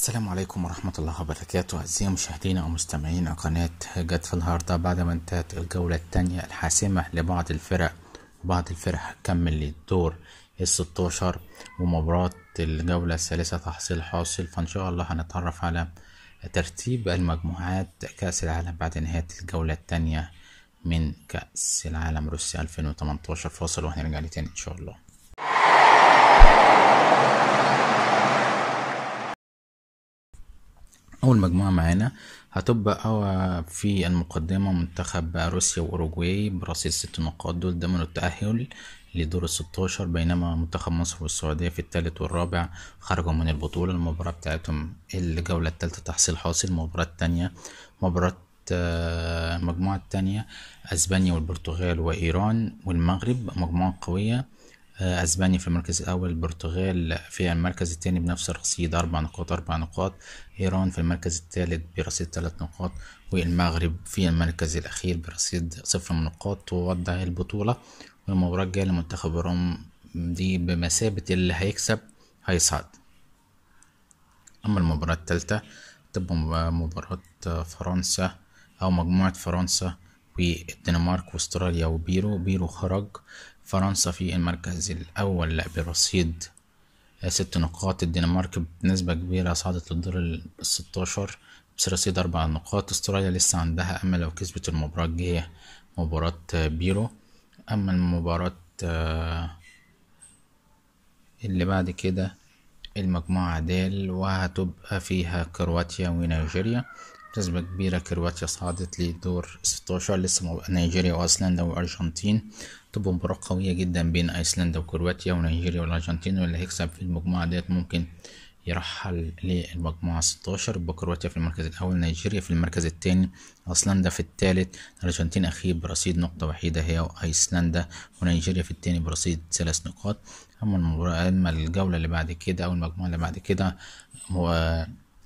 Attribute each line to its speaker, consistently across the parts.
Speaker 1: السلام عليكم ورحمة الله وبركاته. أعزائي مشاهدينا ومستمعين قناة جت في النهاردة بعد ما انتهت الجولة الثانية الحاسمة لبعض الفرق. بعض الفرق هتكمل للدور ال16 ومباراة الجولة الثالثة تحصيل حاصل. فإن شاء الله هنتعرف على ترتيب المجموعات كأس العالم بعد نهاية الجولة الثانية من كأس العالم روسيا 2018. فاصل وهنرجع لي تاني إن شاء الله. أول مجموعة معانا هتبقى في المقدمة منتخب روسيا وأوروجواي برصيد 6 نقاط، دول ضمن التأهل لدور ال16، بينما منتخب مصر والسعودية في الثالث والرابع خرجوا من البطولة. المباراة بتاعتهم الجولة الثالثة تحصيل حاصل. المباراة التانية المجموعة التانية أسبانيا والبرتغال وإيران والمغرب، مجموعة قوية. اسبانيا في المركز الاول، البرتغال في المركز الثاني بنفس الرصيد 4 نقاط، ايران في المركز الثالث برصيد 3 نقاط، والمغرب في المركز الاخير برصيد 0 نقاط. توضع البطولة والمباراة الجاية لمنتخب الروم دي بمثابة اللي هيكسب هيصعد. اما المباراة الثالثة تبقى مباراة فرنسا او مجموعة فرنسا والدنمارك واستراليا وبيرو خرج. فرنسا في المركز الأول برصيد 6 نقاط، الدنمارك بنسبة كبيرة صعدت للدور ال16 برصيد 4 نقاط. استراليا لسه عندها أمل لو كسبت المباراة الجاية مباراة بيرو. أما المباراة اللي بعد كده المجموعة دال وهتبقى فيها كرواتيا ونيجيريا، بنسبة كبيرة كرواتيا صعدت لدور 16. لسه نيجيريا وايسلندا والارجنتين، تبقى مباراة قوية جدا بين ايسلندا وكرواتيا ونيجيريا والارجنتين، واللي هيكسب في المجموعة ديت ممكن يرحل للمجموعة 16. يبقى كرواتيا في المركز الاول، نيجيريا في المركز الثاني، ايسلندا في الثالث، الارجنتين اخير برصيد نقطة وحيدة هي ايسلندا، ونيجيريا في الثاني برصيد 3 نقاط. اما الجولة اللي بعد كده او المجموعة اللي بعد كده هو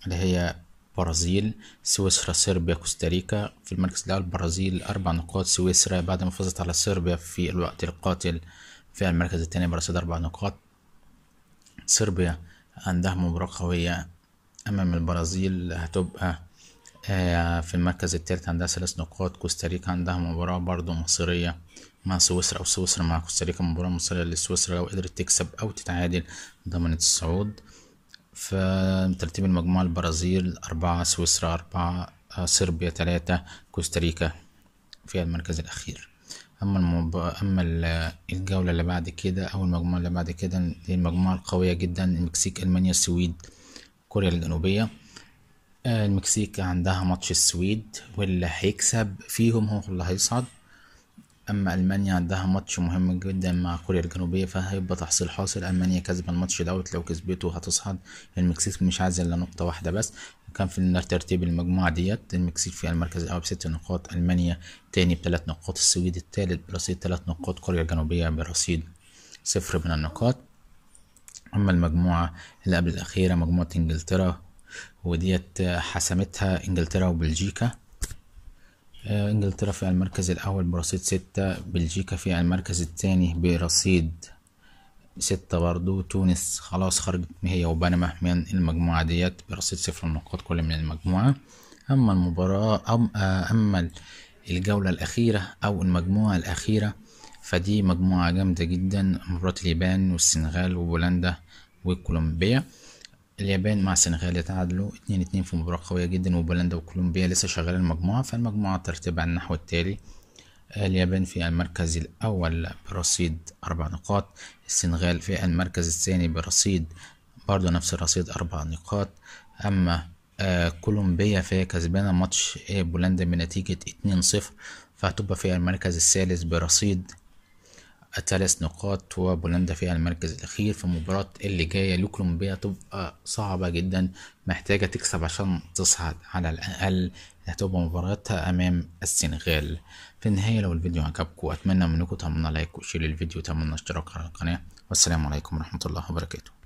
Speaker 1: اللي هي برازيل، سويسرا، صربيا، كوستاريكا. في المركز الأول برازيل 4 نقاط، سويسرا بعد ما فازت على صربيا في الوقت القاتل في المركز الثاني برصيد 4 نقاط. صربيا عندها مباراة قوية أمام البرازيل، هتبقى في المركز الثالث عندها 3 نقاط. كوستاريكا عندها مباراة برضو مصيرية مع سويسرا، أو سويسرا مع كوستاريكا، مباراة مصيرية لسويسرا لو قدرت تكسب أو تتعادل ضمنت الصعود. في ترتيب المجموعة البرازيل 4، سويسرا 4، صربيا 3، كوستاريكا في المركز الأخير. أما الجولة اللي بعد كده أو المجموعة اللي بعد كده دي المجموعة القوية جدا، المكسيك، ألمانيا، السويد، كوريا الجنوبية. المكسيك عندها ماتش السويد واللي هيكسب فيهم هو اللي هيصعد. اما المانيا عندها ماتش مهم جدا مع كوريا الجنوبيه فهيبقى تحصيل حاصل. المانيا كسبة الماتش دوت، لو كسبته هتصعد. المكسيك مش عايزه الا نقطه واحده بس. كان في ترتيب المجموعه ديت المكسيك في المركز الاول ب6 نقاط، المانيا تاني ب3 نقاط، السويد التالت برصيد 3 نقاط، كوريا الجنوبيه برصيد 0 من النقاط. اما المجموعه اللي قبل الاخيره مجموعه انجلترا، وديت حسمتها انجلترا وبلجيكا. انجلترا في المركز الاول برصيد 6، بلجيكا في المركز الثاني برصيد 6 برضو. تونس خلاص خرجت هي وبنما من المجموعة ديت برصيد 0 نقاط كل من المجموعة. اما الجولة الاخيرة او المجموعة الاخيرة فدي مجموعة جامدة جدا، مباراة اليابان والسنغال وبولندا وكولومبيا. اليابان مع السنغال يتعادلوا 2-2 في مباراة قوية جدا، وبولندا وكولومبيا لسه شغالة المجموعة. فالمجموعة ترتيبها على النحو التالي: اليابان في المركز الأول برصيد 4 نقاط، السنغال في المركز الثاني برصيد برضو نفس الرصيد 4 نقاط. أما كولومبيا فهي كسبانة ماتش بولندا بنتيجة 2-0، فهتبقى في المركز الثالث برصيد 3 نقاط، وبولندا فيها المركز الأخير. في المباراة اللي جاية لكولومبيا تبقى صعبة جدا، محتاجة تكسب عشان تصعد على الأقل، هتبقى مباراتها أمام السنغال. في النهاية لو الفيديو عجبكم أتمنى منكم تعملوا لايك وشير الفيديو وتعملوا اشتراك على القناة، والسلام عليكم ورحمة الله وبركاته.